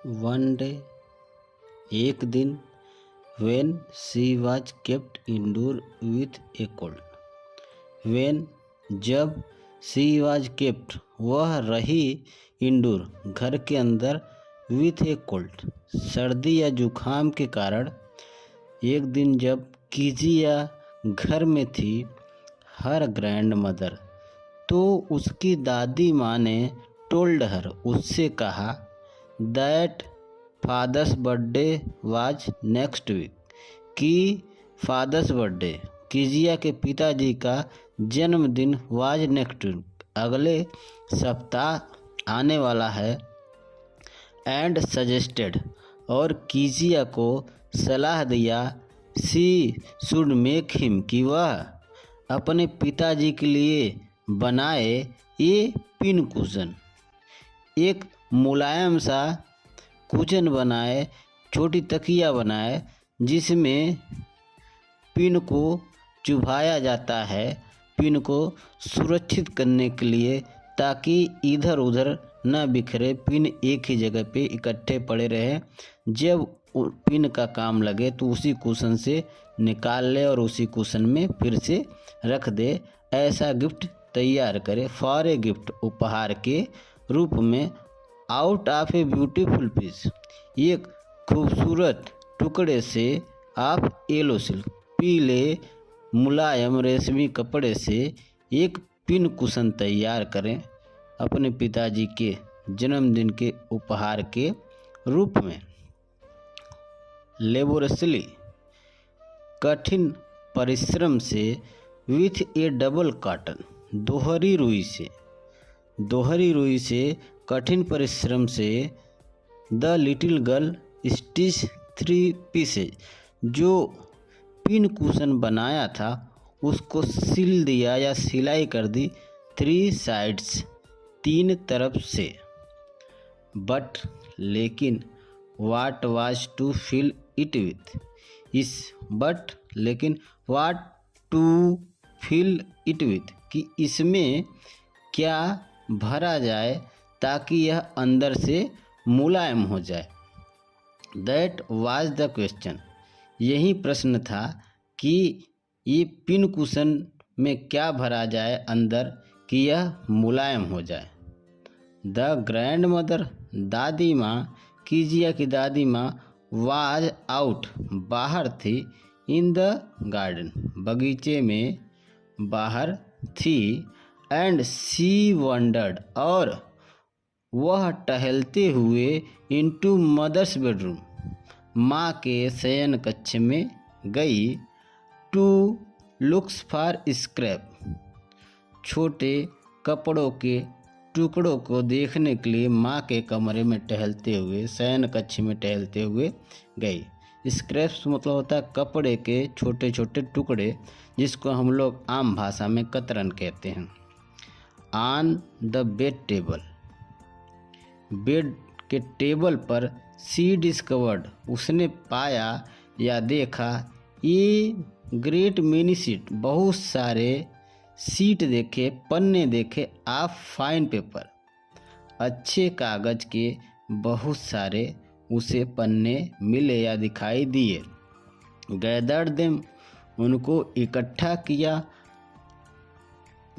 One day, एक दिन, when she was kept indoor with a cold. When जब she was kept वह रही इंडोर घर के अंदर with a cold सर्दी या जुखाम के कारण। एक दिन जब कीजिया घर में थी, हर ग्रैंड मदर तो उसकी दादी माँ ने टोल्ड हर उससे कहा that father's birthday was next week कि फादर्स बर्थडे कीजिया के पिताजी का जन्मदिन वाज नेक्स्ट वीक अगले सप्ताह आने वाला है। एंड सजेस्टेड और कीजिया को सलाह दिया सी शुड मेक हिम कि वह अपने पिताजी के लिए बनाए ये पिन कुशन, एक मुलायम सा कुशन बनाए, छोटी तकिया बनाए जिसमें पिन को चुभाया जाता है, पिन को सुरक्षित करने के लिए, ताकि इधर उधर न बिखरे, पिन एक ही जगह पे इकट्ठे पड़े रहे। जब पिन का काम लगे तो उसी कुशन से निकाल ले और उसी कुशन में फिर से रख दे। ऐसा गिफ्ट तैयार करे फॉर ए गिफ्ट उपहार के रूप में। Out of a beautiful piece एक खूबसूरत टुकड़े से ऑफ येलो सिल्क पीले मुलायम रेशमी कपड़े से एक पिन कुशन तैयार करें अपने पिताजी के जन्मदिन के उपहार के रूप में। लेबोरसली कठिन परिश्रम से विथ ए डबल कॉटन दोहरी रुई से कठिन परिश्रम से the little girl stitch 3 pieces जो पिन कुशन बनाया था उसको सिल दिया या सिलाई कर दी 3 साइड्स 3 तरफ से। बट लेकिन what was to fill it with इस बट लेकिन what to fill it with कि इसमें क्या भरा जाए ताकि यह अंदर से मुलायम हो जाए। दैट वाज द क्वेश्चन यही प्रश्न था कि ये पिन कुशन में क्या भरा जाए अंदर कि यह मुलायम हो जाए। द ग्रैंड मदर दादी माँ कीजिया की दादी माँ वाज आउट बाहर थी इन द गार्डन बगीचे में बाहर थी। एंड सी वंडर्ड और वह टहलते हुए इनटू मदर्स बेडरूम माँ के शयन कक्ष में गई। टू लुक्स फॉर स्क्रैप छोटे कपड़ों के टुकड़ों को देखने के लिए माँ के कमरे में टहलते हुए शयन कक्ष में टहलते हुए गई। स्क्रैप्स मतलब होता है कपड़े के छोटे छोटे टुकड़े जिसको हम लोग आम भाषा में कतरन कहते हैं। On the bed table bed के टेबल पर सी डिस्कवर्ड उसने पाया या देखा ये ग्रेट मेनी सीट बहुत सारे सीट देखे पन्ने देखे ऑफ फाइन पेपर अच्छे कागज के बहुत सारे उसे पन्ने मिले या दिखाई दिए। गैदर्ड देम उनको इकट्ठा किया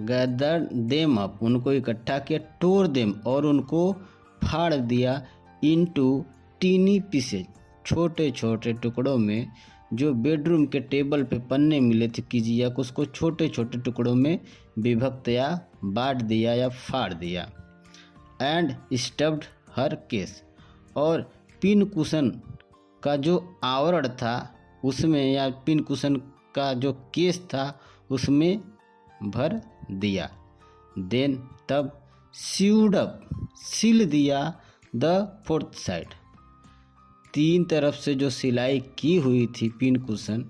गैदर देम अप उनको इकट्ठा किया। टोर देम और उनको फाड़ दिया इनटू टीनी पीसेज छोटे छोटे टुकड़ों में। जो बेडरूम के टेबल पे पन्ने मिले थे कीजिया को उसको छोटे छोटे टुकड़ों में विभक्त या बांट दिया या फाड़ दिया। एंड स्टफ्ड हर केस और पिन कुशन का जो आवरण था उसमें या पिन कुशन का जो केस था उसमें भर दिया। देन तब सीव्ड अप सिल दिया द 4th साइड 3 तरफ से जो सिलाई की हुई थी पिन कुशन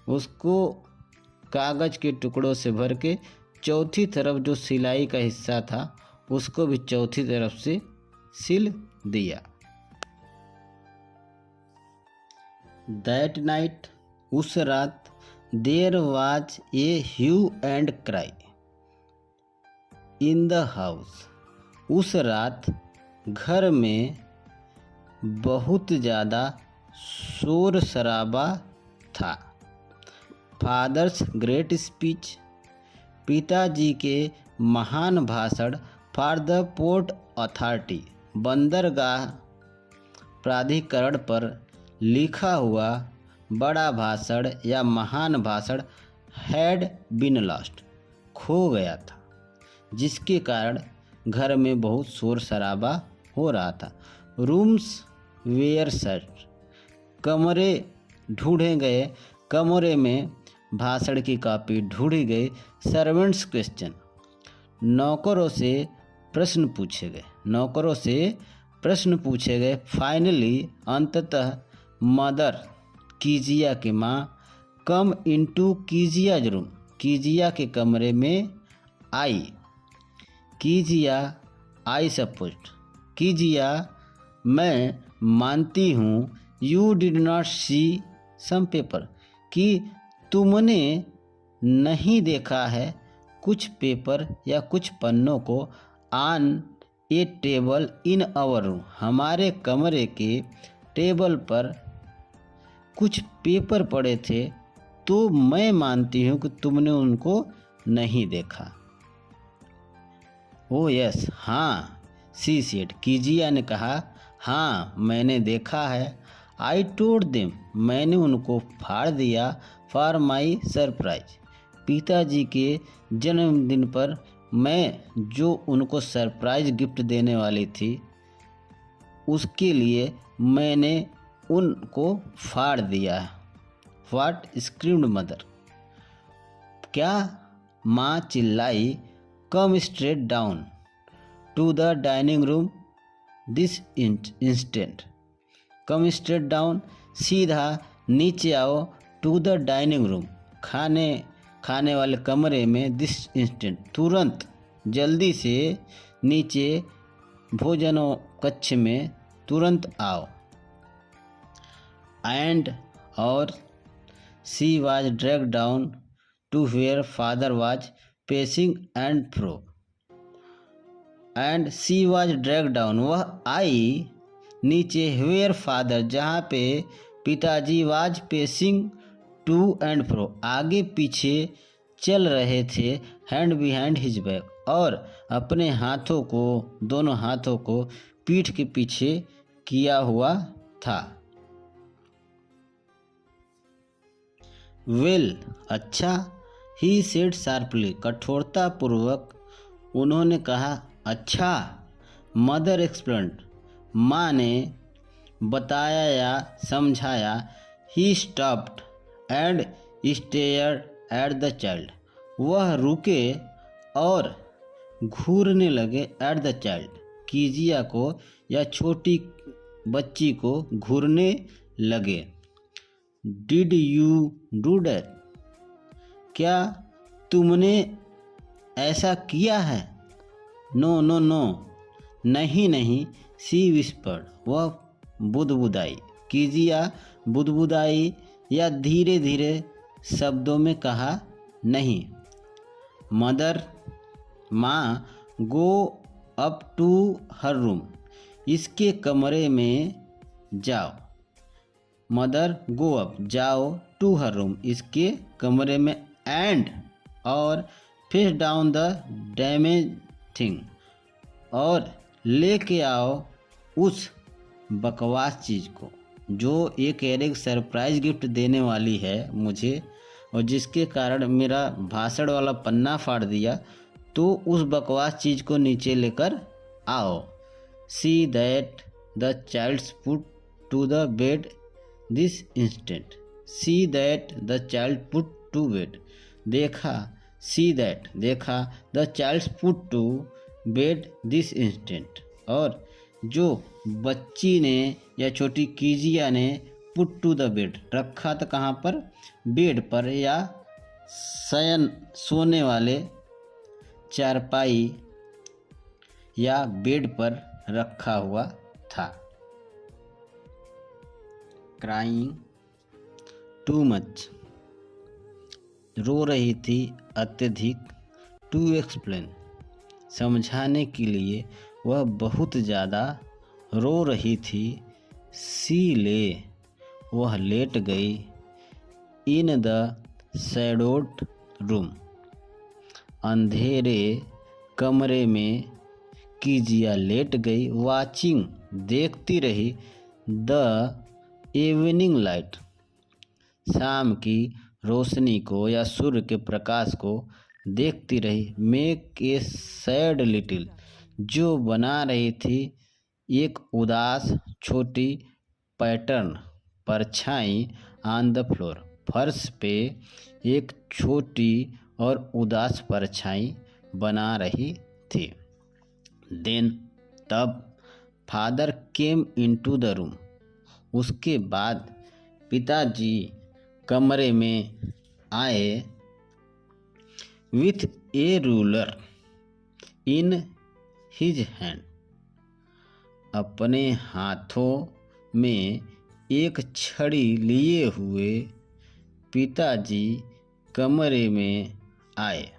उसको कागज के टुकड़ों से भर के चौथी तरफ जो सिलाई का हिस्सा था उसको भी चौथी तरफ से सिल दिया। दैट नाइट उस रात there was a hue and cry in the house उस रात घर में बहुत ज़्यादा शोर शराबा था। फादर्स ग्रेट स्पीच, पिताजी के महान भाषण। फॉर द पोर्ट अथॉरिटी, बंदरगाह प्राधिकरण पर लिखा हुआ बड़ा भाषण या महान भाषण हैड बीन लॉस्ट, खो गया था, जिसके कारण घर में बहुत शोर शराबा हो रहा था। रूम्स वेयर सर्च, कमरे ढूंढे गए, कमरे में भाषण की कॉपी ढूंढी गई। सर्वेंट्स क्वेश्चन, नौकरों से प्रश्न पूछे गए, नौकरों से प्रश्न पूछे गए। फाइनली, अंततः मदर, कीजिया की माँ, कम इनटू कीजियाज रूम, कीजिया के कमरे में आई। कीजिया आई सपोज्ड, कीजिया मैं मानती हूँ, you did not see some paper, कि तुमने नहीं देखा है कुछ पेपर या कुछ पन्नों को। On a table in our room, हमारे कमरे के टेबल पर कुछ पेपर पड़े थे, तो मैं मानती हूँ कि तुमने उनको नहीं देखा। ओ यस, हाँ, सी सेड, कीजिया ने कहा, हाँ मैंने देखा है। आई टोल्ड देम, मैंने उनको फाड़ दिया। फॉर माई सरप्राइज, पिताजी के जन्मदिन पर मैं जो उनको सरप्राइज गिफ्ट देने वाली थी, उसके लिए मैंने उनको फाड़ दिया। व्हाट स्क्रीम्ड मदर, क्या माँ चिल्लाई। Come straight down to the dining room this instant, come straight down, सीधा नीचे आओ। टू द डाइनिंग रूम, खाने वाले कमरे में। दिस इंस्टेंट, तुरंत, जल्दी से नीचे भोजन कक्ष में तुरंत आओ। एंड और she was drag down to where father was pacing and fro, and she was drag down, वह आई नीचे, वेयर फादर, जहाँ पे पिताजी, was pacing to and fro, आगे पीछे चल रहे थे। हैंड बिहाइंड हिज बैक, और अपने हाथों को, दोनों हाथों को पीठ के पीछे किया हुआ था। वेल, अच्छा, ही सेड शार्पली, कठोरतापूर्वक उन्होंने कहा। अच्छा, मदर एक्सप्लेन्ड, माँ ने बताया या समझाया। He stopped and stared at the child, वह रुके और घूरने लगे। एट द चाइल्ड, कीजिया को या छोटी बच्ची को घूरने लगे। डिड यू डू दैट, क्या तुमने ऐसा किया है? नो नो नो, नहीं नहीं। सी विस्पर्ड, वह बुदबुदाई। कीजिया बुदबुदाई या धीरे धीरे शब्दों में कहा, नहीं। मदर, माँ, go up to her room, इसके कमरे में जाओ। मदर, गो अप, जाओ, टू हर रूम, इसके कमरे में, एंड, और फिर डाउन द डैमेज थिंग, और लेके आओ उस बकवास चीज़ को जो एक एरिक सरप्राइज गिफ्ट देने वाली है मुझे, और जिसके कारण मेरा भाषण वाला पन्ना फाड़ दिया, तो उस बकवास चीज़ को नीचे लेकर आओ। See that the child's put to the bed this instant, see that the child put to bed, देखा, सी दैट, देखा, the child's put to bed this instant, और जो बच्ची ने या छोटी कीजिया ने पुट टू द बेड, रखा था कहाँ पर? बेड पर, या शयन, सोने वाले चारपाई या बेड पर रखा हुआ था। क्राइंग टू मच, रो रही थी अत्यधिक। टू एक्सप्लेन, समझाने के लिए, वह बहुत ज़्यादा रो रही थी। सी ले, वह लेट गई। इन द शैडोड रूम, अंधेरे कमरे में कीजिया लेट गई। वाचिंग, देखती रही। द इवनिंग लाइट, शाम की रोशनी को या सूर्य के प्रकाश को देखती रही। मेक ए सैड लिटिल, जो बना रही थी एक उदास छोटी पैटर्न परछाई ऑन द फ्लोर, फर्श पे एक छोटी और उदास परछाई बना रही थी। देन, तब father came into the room, उसके बाद पिताजी कमरे में आए। With A ruler in his hand, अपने हाथों में एक छड़ी लिए हुए पिताजी कमरे में आए।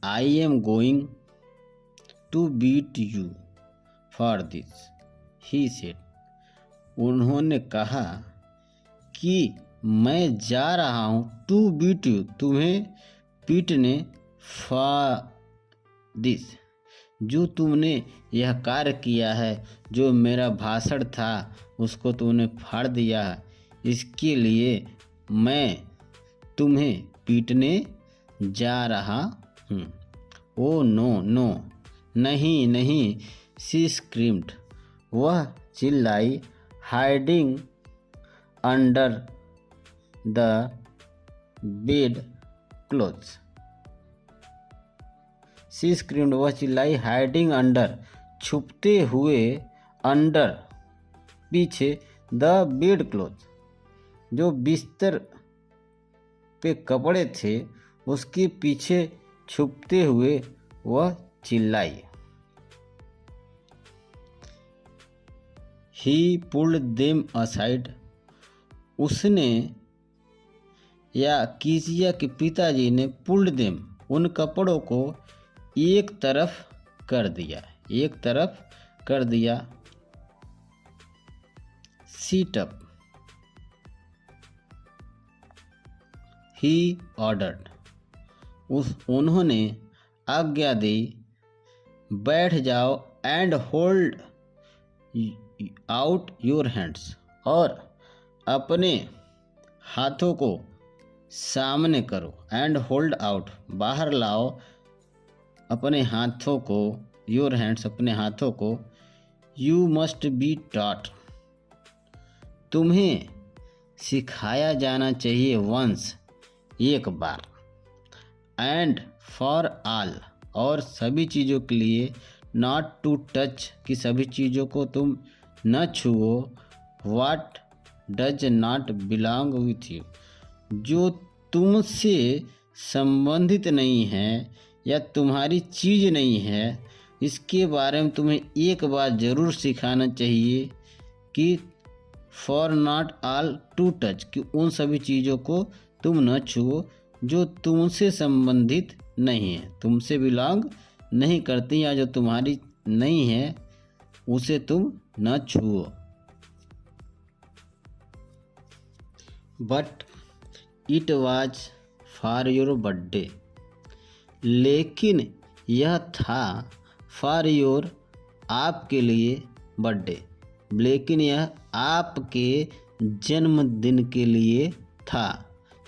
I am going to beat you for this, he said. उन्होंने कहा कि मैं जा रहा हूँ टू बीट यू, तुम्हें पीटने, फॉर दिस, जो तुमने यह कार्य किया है, जो मेरा भाषण था उसको तुमने फाड़ दिया, इसके लिए मैं तुम्हें पीटने जा रहा हूँ। ओ नो नो, नहीं नहीं, सी स्क्रीम्ड, वह चिल्लाई। Hiding under the bed clothes, she screamed, वह चिल्लाई। हाइडिंग अंडर, छुपते हुए, अंडर, पीछे, द बेड क्लोथ, जो बिस्तर पे कपड़े थे उसके पीछे छुपते हुए वह चिल्लाई। ही पुल्ड देम असाइड, उसने या कीजिया के पिताजी ने पुल्ड देम, उन कपड़ों को एक तरफ कर दिया, एक तरफ कर दिया। सीट अप, ही ऑर्डर्ड, उन्होंने आज्ञा दी। बैठ जाओ। And hold out your hands, और अपने हाथों को सामने करो। एंड होल्ड आउट, बाहर लाओ अपने हाथों को। योर हैंड्स, अपने हाथों को। यू मस्ट बी टॉट, तुम्हें सिखाया जाना चाहिए। वंस, एक बार। एंड फॉर ऑल, और सभी चीज़ों के लिए। नॉट टू टच, कि सभी चीज़ों को तुम न छुओ। What does not belong with you, जो तुमसे संबंधित नहीं है या तुम्हारी चीज़ नहीं है, इसके बारे में तुम्हें एक बार ज़रूर सिखाना चाहिए कि for not all to touch, कि उन सभी चीज़ों को तुम न छुओ जो तुमसे संबंधित नहीं है, तुमसे बिलोंग नहीं करती, या जो तुम्हारी नहीं है उसे तुम न छुओ। But it was for your birthday, लेकिन यह था फॉर योर, आपके लिए, बर्थडे, लेकिन यह आपके जन्मदिन के लिए था।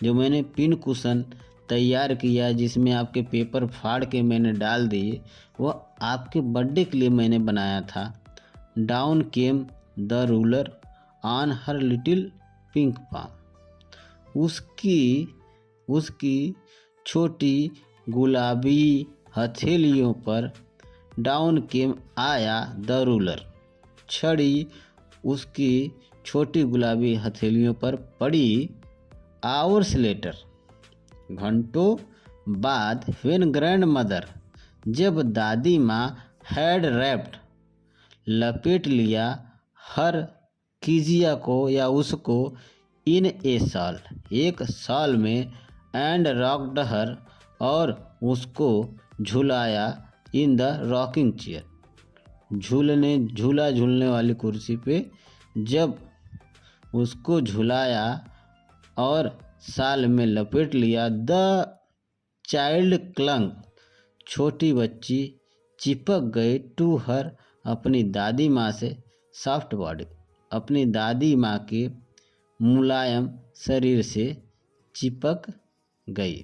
जो मैंने पिन कुशन तैयार किया जिसमें आपके पेपर फाड़ के मैंने डाल दिए, वह आपके बर्थडे के लिए मैंने बनाया था। Down came the ruler on her little pink palm, उसकी छोटी गुलाबी हथेलियों पर। डाउन केम, आया। द रूलर, छड़ी उसकी छोटी गुलाबी हथेलियों पर पड़ी। आवर्स लेटर, घंटों बाद। व्हेन ग्रैंड मदर, जब दादी माँ। हैड रैप्ड, लपेट लिया। हर, कीजिया को या उसको। इन ए शॉल, एक शॉल में। एंड रॉक्ड हर, और उसको झुलाया। इन द रॉकिंग चेयर, झूला झूलने वाली कुर्सी पे जब उसको झुलाया और शाल में लपेट लिया। द चाइल्ड क्लंग, छोटी बच्ची चिपक गई टू हर, अपनी दादी माँ से सॉफ्ट बॉडी, अपनी दादी माँ के मुलायम शरीर से चिपक गई।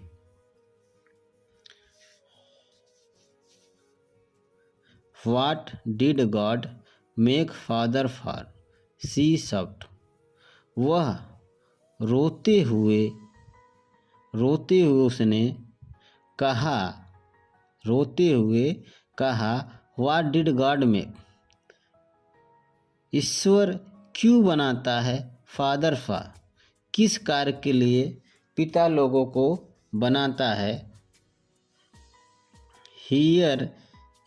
What did God make father for? She sobbed. वह रोते हुए उसने कहा, What did God make? ईश्वर क्यों बनाता है? फादर फॉर, किस कार्य के लिए पिता लोगों को बनाता है? Here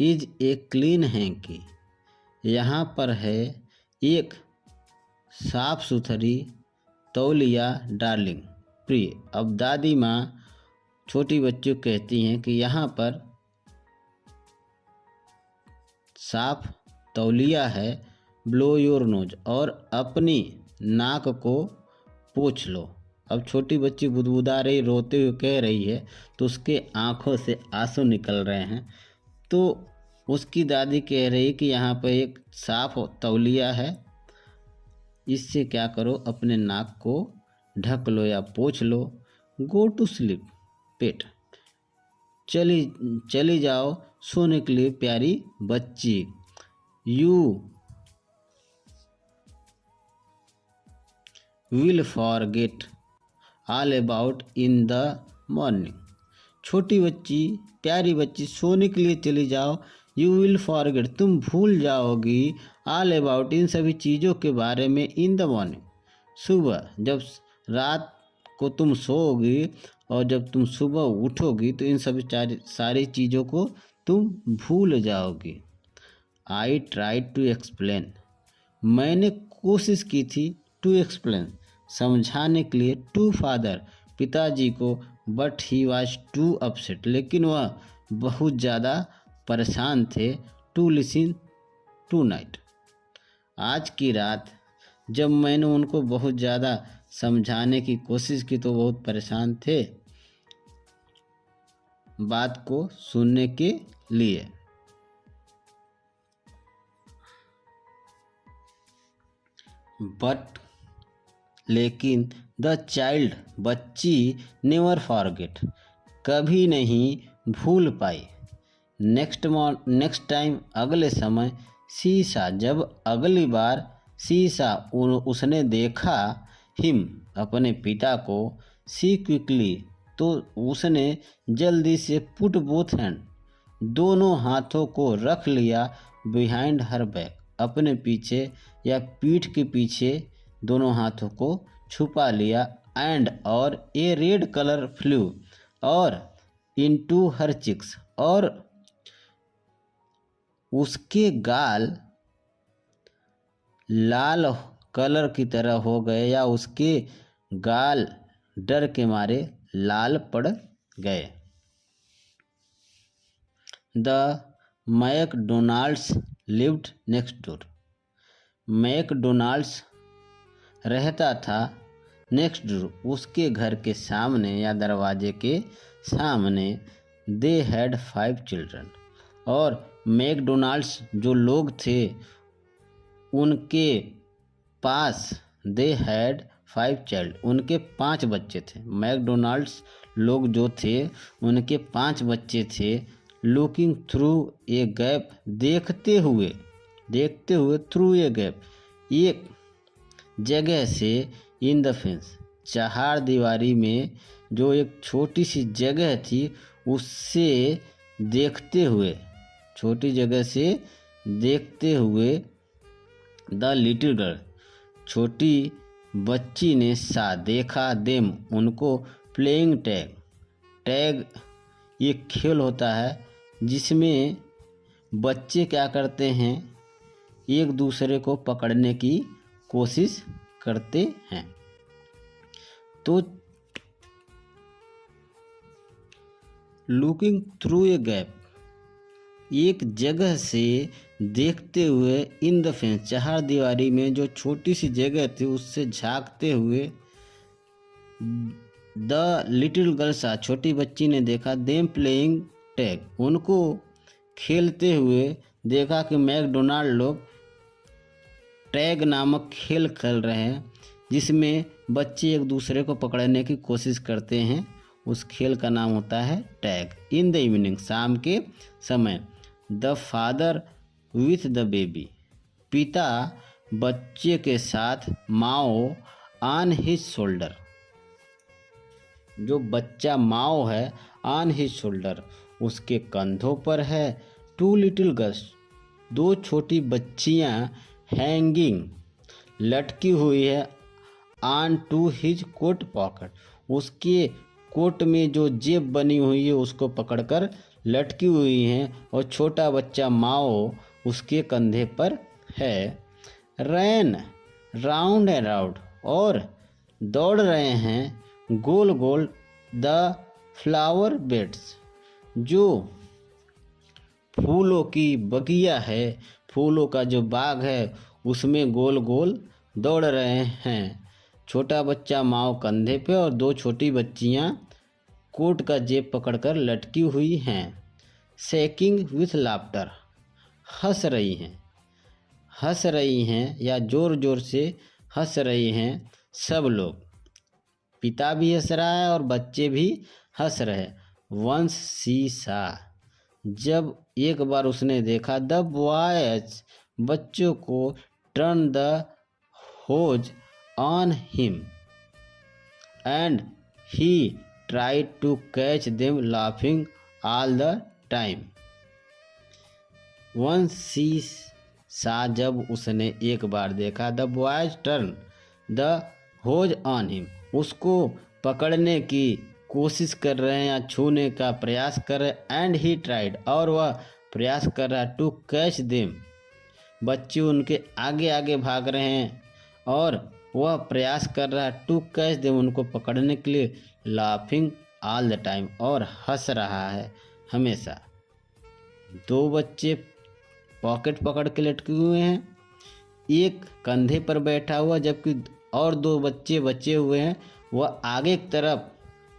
is a clean hanky, यहाँ पर है एक साफ सुथरी तौलिया डार्लिंग प्रिय। अब दादी माँ छोटी बच्ची को कहती हैं कि यहाँ पर साफ तौलिया है, ब्लो योर नोज, और अपनी नाक को पोंछ लो। अब छोटी बच्ची बुदबुदा रही, रोते हुए कह रही है, तो उसके आंखों से आंसू निकल रहे हैं। तो उसकी दादी कह रही कि यहाँ पर एक साफ तौलिया है, इससे क्या करो, अपने नाक को ढक लो या पोंछ लो। गो टू स्लीप पेट, चली जाओ सोने के लिए प्यारी बच्ची। You will forget all about in the morning, छोटी बच्ची प्यारी बच्ची सोने के लिए चली जाओ। यू विल फॉरगेट, तुम भूल जाओगी, ऑल अबाउट, इन सभी चीज़ों के बारे में, इन द मॉर्निंग, सुबह। जब रात को तुम सोओगी और जब तुम सुबह उठोगी तो इन सभी सारी चीज़ों को तुम भूल जाओगी। आई ट्राई टू एक्सप्लेन, मैंने कोशिश की थी, टू एक्सप्लेन, समझाने के लिए, टू फादर, पिताजी को, but he was too upset, लेकिन वह बहुत ज़्यादा परेशान थे, टू लिसन टू नाइट, आज की रात। जब मैंने उनको बहुत ज़्यादा समझाने की कोशिश की तो बहुत परेशान थे बात को सुनने के लिए। बट लेकिन द चाइल्ड, बच्ची, नेवर फॉरगेट, कभी नहीं भूल पाई। नेक्स्ट टाइम, अगले समय, शीशा, जब अगली बार शीशा उसने देखा, हिम, अपने पिता को, सी क्विकली, तो उसने जल्दी से पुट बोथ हैंड, दोनों हाथों को रख लिया, बिहाइंड हर बैक, अपने पीछे या पीठ के पीछे दोनों हाथों को छुपा लिया, एंड, और ए रेड कलर फ्लू, और इनटू हर चिक्स, और उसके गाल लाल कलर की तरह हो गए, या उसके गाल डर के मारे लाल पड़ गए। The McDonald's lived next door, McDonald's रहता था नेक्स्ट डोर, उसके घर के सामने या दरवाजे के सामने। दे हैड 5 चिल्ड्रन, और मैकडोनाल्ड्स जो लोग थे उनके पास, दे हैड 5 चाइल्ड, उनके 5 बच्चे थे। मैकडोनाल्ड्स लोग जो थे उनके 5 बच्चे थे। लुकिंग थ्रू ए गैप, देखते हुए थ्रू ए गैप, एक जगह से, इन द फेंस, चार दीवारी में जो एक छोटी सी जगह थी उससे देखते हुए, छोटी जगह से देखते हुए, द लिटिल गर्ल, छोटी बच्ची ने, सा, देखा, देम, उनको, प्लेइंग टैग, टैग एक खेल होता है जिसमें बच्चे क्या करते हैं, एक दूसरे को पकड़ने की कोशिश करते हैं। तो लुकिंग थ्रू ए गैप, एक जगह से देखते हुए इन द फेंस, चार दीवारी में जो छोटी सी जगह थी उससे झांकते हुए द लिटिल गर्ल सा, छोटी बच्ची ने देखा देम प्लेइंग टैग, उनको खेलते हुए देखा कि मैकडोनाल्ड लोग टैग नामक खेल खेल रहे हैं जिसमें बच्चे एक दूसरे को पकड़ने की कोशिश करते हैं। उस खेल का नाम होता है टैग। इन द इवनिंग, शाम के समय, the father with the baby, पिता बच्चे के साथ, माओ ऑन हिज शोल्डर, जो बच्चा माओ है, ऑन हिज शोल्डर, उसके कंधों पर है। टू लिटिल गर्ल्स, दो छोटी बच्चियां, हैंगिंग, लटकी हुई है, on to his coat pocket, उसके कोट में जो जेब बनी हुई है उसको पकड़कर लटकी हुई हैं और छोटा बच्चा माओ उसके कंधे पर है। रैन राउंड एंड राउंड, और दौड़ रहे हैं गोल गोल, द फ्लावर बेड्स, जो फूलों की बगिया है, फूलों का जो बाग है उसमें गोल गोल दौड़ रहे हैं। छोटा बच्चा माओ कंधे पे और दो छोटी बच्चियां कोट का जेब पकड़कर लटकी हुई हैं। शेकिंग विथ लाफ्टर, हंस रही हैं या जोर जोर से हंस रही हैं सब लोग। पिता भी हंस रहा है और बच्चे भी हंस रहे। वंस सी सा, जब एक बार उसने देखा, द बॉयज, बच्चों को, turn the hose on him and he tried to catch them laughing all the time. Once she saw, जब उसने एक बार देखा, the boys turn the hose on him, उसको पकड़ने की कोशिश कर रहे हैं या छूने का प्रयास कर रहे हैं। एंड ही ट्राइड, और वह प्रयास कर रहा है, टू कैच देम, बच्चे उनके आगे आगे भाग रहे हैं और वह प्रयास कर रहा है, टू कैच देम, उनको पकड़ने के लिए, लाफिंग ऑल द टाइम, और हंस रहा है हमेशा। दो बच्चे पॉकेट पकड़ के लटके हुए हैं, एक कंधे पर बैठा हुआ, जबकि और दो बच्चे बचे हुए हैं, वह आगे की तरफ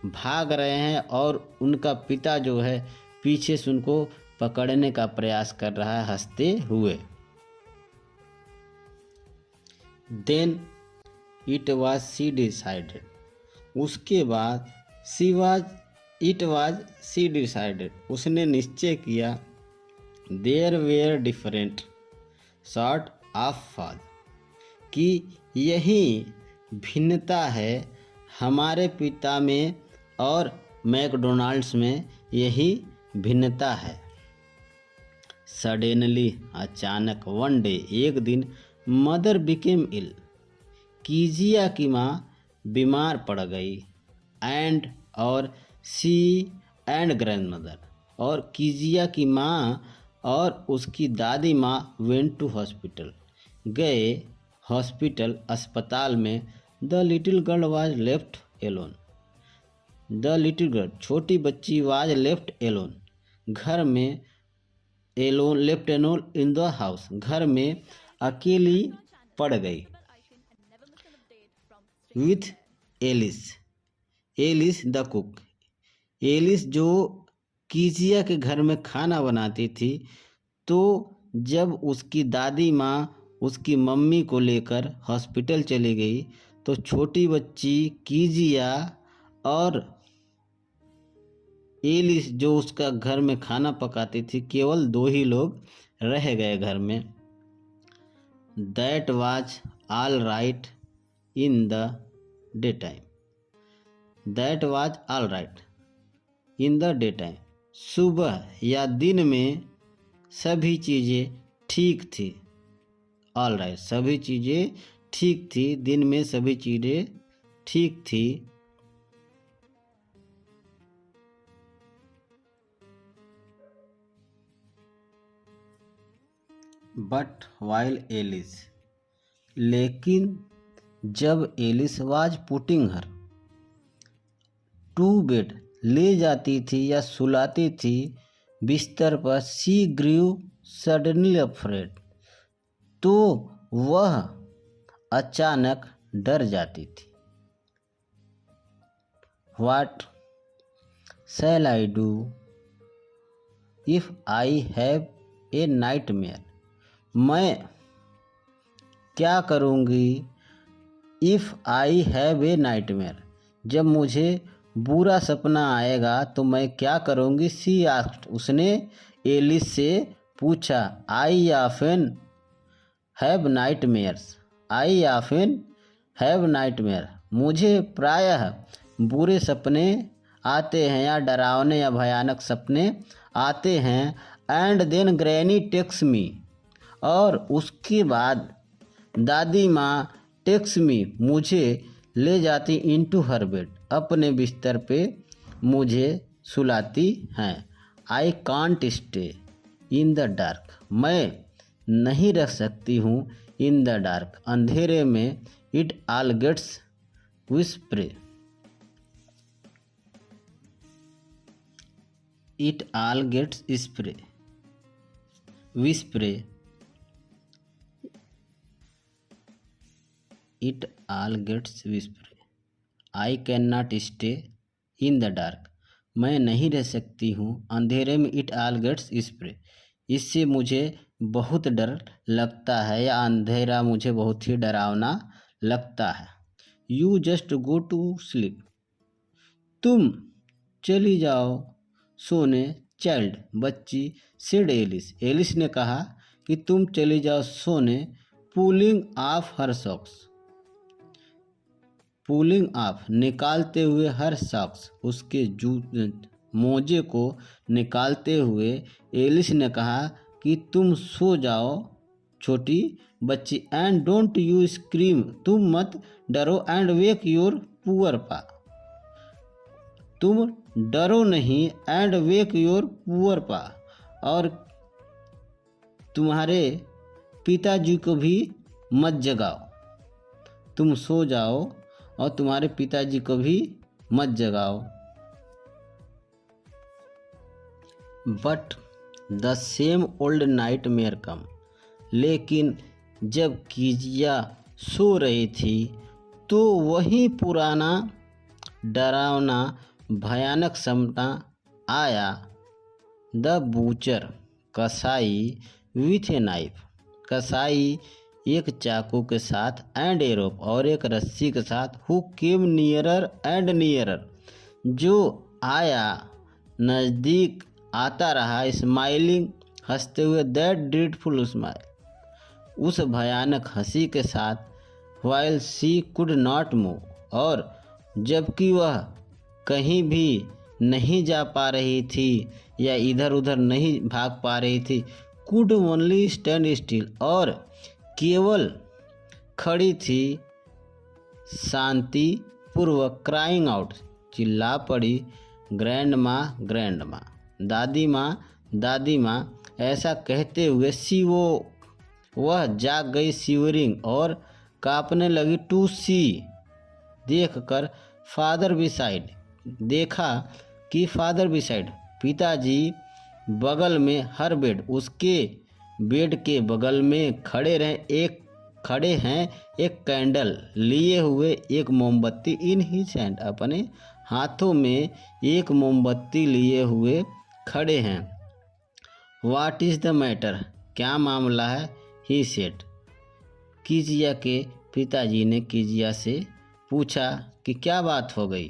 भाग रहे हैं और उनका पिता जो है पीछे से उनको पकड़ने का प्रयास कर रहा है हंसते हुए। Then it was she decided, उसके बाद इट वाज सी डिसाइडेड, उसने निश्चय किया, there were different sort of father, कि यही भिन्नता है हमारे पिता में और मैकडोनाल्ड्स में, यही भिन्नता है। सडनली, अचानक, वन डे, एक दिन, मदर बिकेम इल, कीजिया की माँ बीमार पड़ गई। एंड, और सी एंड ग्रैंडमदर, और कीजिया की माँ और उसकी दादी माँ वेंट टू हॉस्पिटल, गए हॉस्पिटल, अस्पताल में। The little girl was left alone, the little girl, छोटी बच्ची, वाज लेफ्ट एलोन, घर में, alone, left alone in the house, घर में अकेली पड़ गई। With Alice, Alice the cook, Alice जो कीजिया के घर में खाना बनाती थी, तो जब उसकी दादी माँ उसकी मम्मी को लेकर हॉस्पिटल चली गई तो छोटी बच्ची कीजिया और एलिस जो उसका घर में खाना पकाती थी, केवल दो ही लोग रह गए घर में। That was all right in the day time, that was all right in the day time, सुबह या दिन में सभी चीज़ें ठीक थी। ऑल राइट, सभी चीज़ें ठीक थी, दिन में सभी चीज़ें ठीक थी। बट वाइल एलिस, लेकिन जब Alice was putting her to bed, ले जाती थी या सुलाती थी, बिस्तर पर शी ग्रू सडनली अफ्रेड, तो वह अचानक डर जाती थी। What shell I do if I have a nightmare, मैं क्या करूँगी if I have a nightmare, जब मुझे बुरा सपना आएगा तो मैं क्या करूँगी। सी आस्क्ड, उसने एलिस से पूछा। I often have nightmares, I often have nightmare, मुझे प्रायः बुरे सपने आते हैं या डरावने या भयानक सपने आते हैं। And then granny takes me, और उसके बाद दादी माँ टेक्स मी, मुझे ले जाती इनटू हर बेड, अपने बिस्तर पे मुझे सुलाती हैं। I can't stay in the dark, मैं नहीं रह सकती हूँ इन द डार्क, अंधेरे में। It all gets whisper, it all gets spray whisper, it all gets whisper, I can not stay in the dark, मैं नहीं रह सकती हूँ अंधेरे में। इट ऑल गेट्स स्प्रे, इससे मुझे बहुत डर लगता है या अंधेरा मुझे बहुत ही डरावना लगता है। You just go to sleep, तुम चली जाओ सोने। चाइल्ड, बच्ची। सेड एलिस, एलिस ने कहा कि तुम चली जाओ सोने। Pulling of her socks, pulling of निकालते हुए हर सॉक्स, उसके मोजे को निकालते हुए एलिस ने कहा कि तुम सो जाओ छोटी बच्ची। एंड डोंट यू स्क्रीम, तुम मत डरो। एंड वेक योर पुअर पा, तुम डरो नहीं। एंड वेक योर पुअर पा, और तुम्हारे पिताजी को भी मत जगाओ। तुम सो जाओ और तुम्हारे पिताजी को भी मत जगाओ। But the same old nightmare come, लेकिन जब कीजिया सो रही थी तो वही पुराना डरावना भयानक सपना आया। द बूचर, कसाई, विथ ए नाइफ, कसाई एक चाकू के साथ। एंड ए रोप, और एक रस्सी के साथ। Who came nearer and nearer, जो आया नज़दीक आता रहा। स्माइलिंग, हंसते हुए। दैट ड्रीडफुल स्माइल, उस भयानक हंसी के साथ। While she could not move, और जबकि वह कहीं भी नहीं जा पा रही थी या इधर उधर नहीं भाग पा रही थी। कुड ओनली स्टैंड स्टिल, और केवल खड़ी थी शांति पूर्वक। क्राइंग आउट, चिल्ला पड़ी। ग्रैंड माँ, ग्रैंड माँ, दादी माँ, दादी माँ, ऐसा कहते हुए सी वह जाग गई। शिवरिंग, और कांपने लगी। टू सी, देखकर। फादर बिसाइड, देखा कि फादर बिसाइड, पिताजी बगल में। हर बेड, उसके बेड के बगल में खड़े हैं एक कैंडल लिए हुए, एक मोमबत्ती। इन हिज हैंड, अपने हाथों में एक मोमबत्ती लिए हुए खड़े हैं। व्हाट इज़ द मैटर, क्या मामला है। ही सेड, कीजिया के पिताजी ने कीजिया से पूछा कि क्या बात हो गई।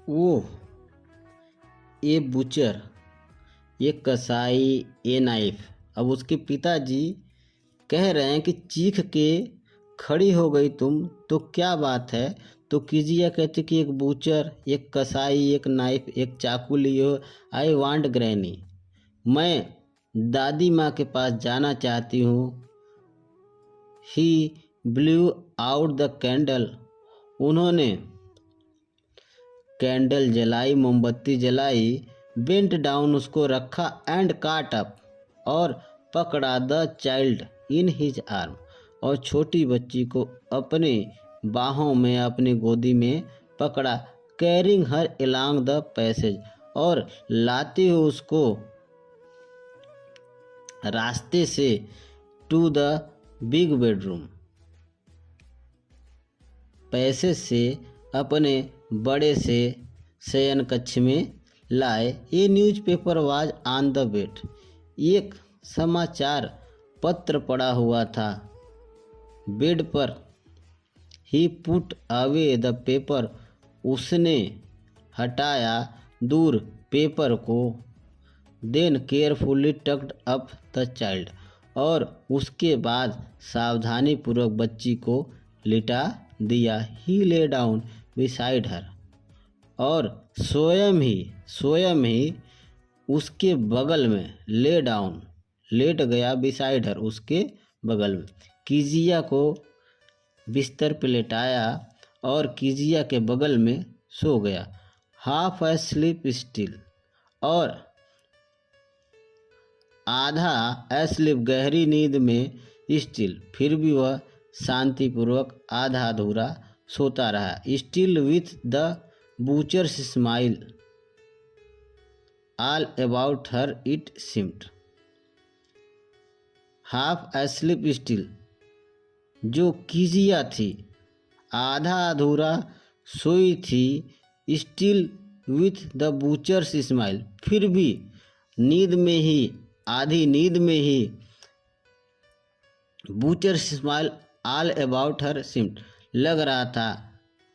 ओह, ए बुचर, ये कसाई, ए नाइफ। अब उसके पिताजी कह रहे हैं कि चीख के खड़ी हो गई तुम, तो क्या बात है। तो कीजिया कहते कि एक बुचर, एक कसाई, एक नाइफ, एक चाकू लिए हो। आई वांट ग्रैनी, मैं दादी माँ के पास जाना चाहती हूँ। ही ब्लू आउट द कैंडल, उन्होंने कैंडल जलाई, मोमबत्ती जलाई। बेंट डाउन, उसको रखा। एंड काट अप, और पकड़ा। The child in his arm, और छोटी बच्ची को अपने बाहों में, अपनी गोदी में पकड़ा। Carrying her along the passage, और लाते हुए उसको रास्ते से to the big bedroom, passage से अपने बड़े से शयन कक्ष में लाए। A newspaper was on the bed, एक समाचार पत्र पड़ा हुआ था बेड पर। He put away the paper, उसने हटाया दूर पेपर को। Then carefully tucked up the child, और उसके बाद सावधानी पूर्वक बच्ची को लिटा दिया। ही ले डाउन बिसाइड हर, और स्वयं ही उसके बगल में ले डाउन, लेट गया, बिसाइड हर, उसके बगल में। कीजिया को बिस्तर पे लेटाया और कीजिया के बगल में सो गया। हाफ एस्लीप स्टिल, और आधा एस्लीप, गहरी नींद में, स्टिल, फिर भी वह शांतिपूर्वक आधा अधूरा सोता रहा। Still with the butcher's smile all about her it seemed. Half asleep still, जो कीजिया थी आधा अधूरा सोई थी। Still with the butcher's smile, फिर भी नींद में ही, आधी नींद में ही, butcher's smile all about her seemed, लग रहा था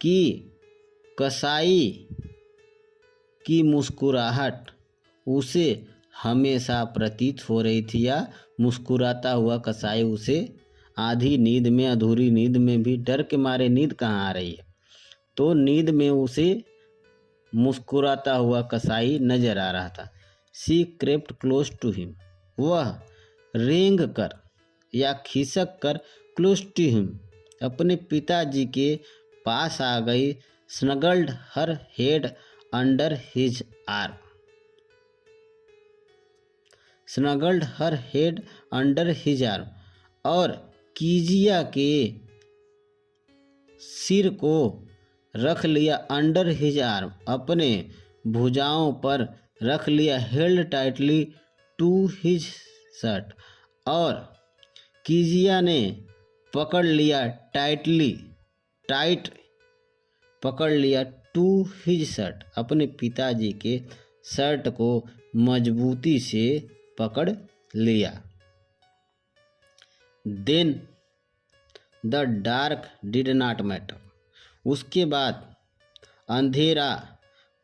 कि कसाई की मुस्कुराहट उसे हमेशा प्रतीत हो रही थी, या मुस्कुराता हुआ कसाई उसे आधी नींद में, अधूरी नींद में भी, डर के मारे नींद कहाँ आ रही है, तो नींद में उसे मुस्कुराता हुआ कसाई नजर आ रहा था। सी क्रेप्ट क्लोज टू हिम, वह रेंग कर या खिसक कर क्लोज टू हिम, अपने पिताजी के पास आ गई। स्नगल्ड हर head under his arm, snuggled हर हेड अंडर हिज आर्म, और कीजिया के सिर को रख लिया अंडर हिज आर्म, अपने भुजाओं पर रख लिया। Held tightly to his shirt, और कीजिया ने पकड़ लिया टाइटली, टाइट पकड़ लिया, टू हिज शर्ट, अपने पिताजी के शर्ट को मजबूती से पकड़ लिया। Then the dark did not matter, उसके बाद अंधेरा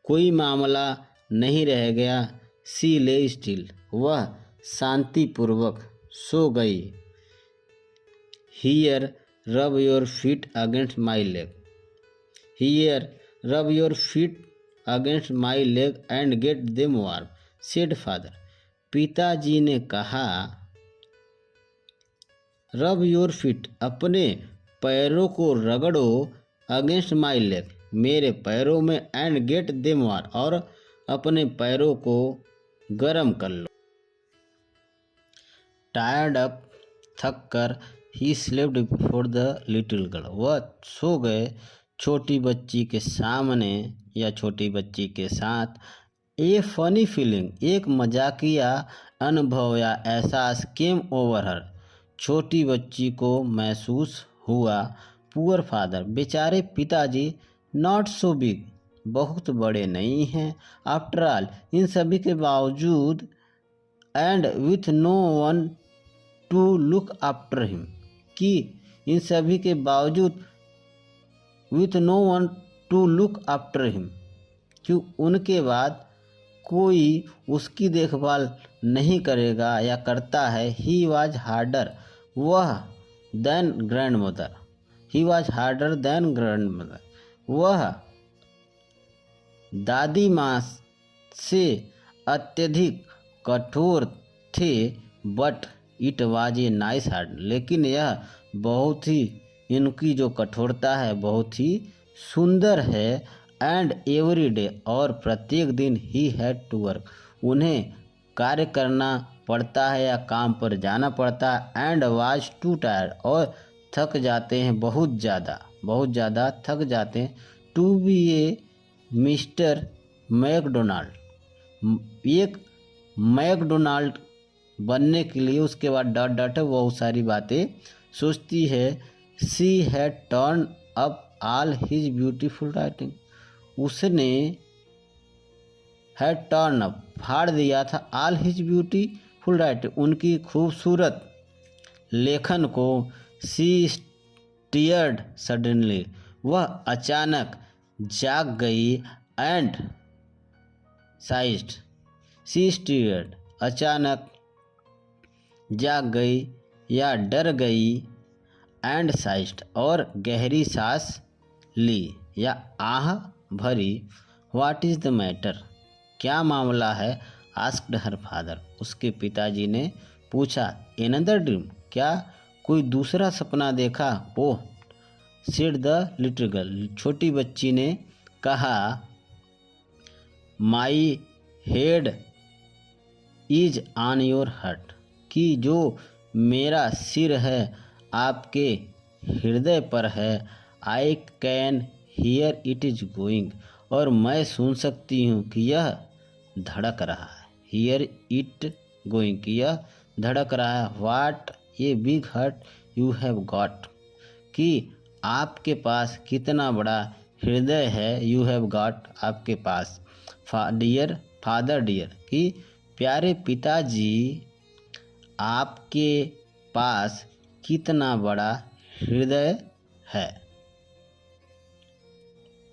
कोई मामला नहीं रह गया। सी ले स्टिल, वह शांतिपूर्वक सो गई। Here rub your feet against my leg, here rub your feet against my leg and get them warm, said father, पिताजी ने कहा। रब योर फीट, अपने पैरों को रगड़ो, अगेंस्ट माई लेग, मेरे पैरों में, एंड गेट देम वार्म, और अपने पैरों को गर्म कर लो। टायर्ड अप, थक कर, he slept before the little girl, वह सो गए छोटी बच्ची के सामने या छोटी बच्ची के साथ। ए फनी फीलिंग, एक मजाकिया अनुभव या एहसास, केम ओवर हर, छोटी बच्ची को महसूस हुआ। पुअर फादर, बेचारे पिताजी, नॉट सो बिग, बहुत बड़े नहीं हैं। आफ्टर ऑल, इन सभी के बावजूद, and with no one to look after him, कि इन सभी के बावजूद, with no one to look after him, कि उनके बाद कोई उसकी देखभाल नहीं करेगा या करता है। ही वॉज हार्डर, वह than grandmother, he was harder than grandmother, वह दादी माँ से अत्यधिक कठोर थे। But it was a nice hard, लेकिन यह बहुत ही, इनकी जो कठोरता है बहुत ही सुंदर है। एंड एवरी डे, और प्रत्येक दिन, ही हैड टू वर्क, उन्हें कार्य करना पड़ता है या काम पर जाना पड़ता है। एंड वाज टू टायर्ड, और थक जाते हैं बहुत ज़्यादा, बहुत ज़्यादा थक जाते हैं। To be a mister McDonald. एक मैकडोनाल्ड बनने के लिए उसके बाद डॉट डॉट है बहुत सारी बातें सोचती है। She had turn up all his beautiful writing. उसने हैड टर्न अप फाड़ दिया था ऑल हिज ब्यूटीफुल राइटिंग उनकी खूबसूरत लेखन को। शी स्टीयर्ड सडनली वह अचानक जाग गई। एंड साइज्ड शी स्टीयर्ड अचानक जाग गई या डर गई। एंड साइज्ड और गहरी सांस ली या आह भरी। व्हाट इज द मैटर क्या मामला है? आस्क्ड हर फादर उसके पिताजी ने पूछा। एनदर ड्रीम क्या कोई दूसरा सपना देखा? ओह सेड द लिटिल गर्ल छोटी बच्ची ने कहा। My head is on your heart कि जो मेरा सिर है आपके हृदय पर है। I can hear it is going और मैं सुन सकती हूँ कि यह धड़क रहा है। हियर इट गोइंग कि यह धड़क रहा है। व्हाट ये big heart you have got कि आपके पास कितना बड़ा हृदय है। यू हैव गॉट आपके पास। डियर फादर डियर कि प्यारे पिताजी आपके पास कितना बड़ा हृदय है।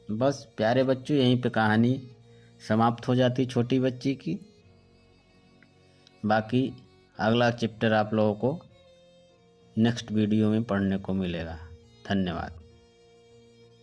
बस प्यारे बच्चों यहीं पे कहानी समाप्त हो जाती छोटी बच्ची की। बाकी अगला चैप्टर आप लोगों को नेक्स्ट वीडियो में पढ़ने को मिलेगा। धन्यवाद।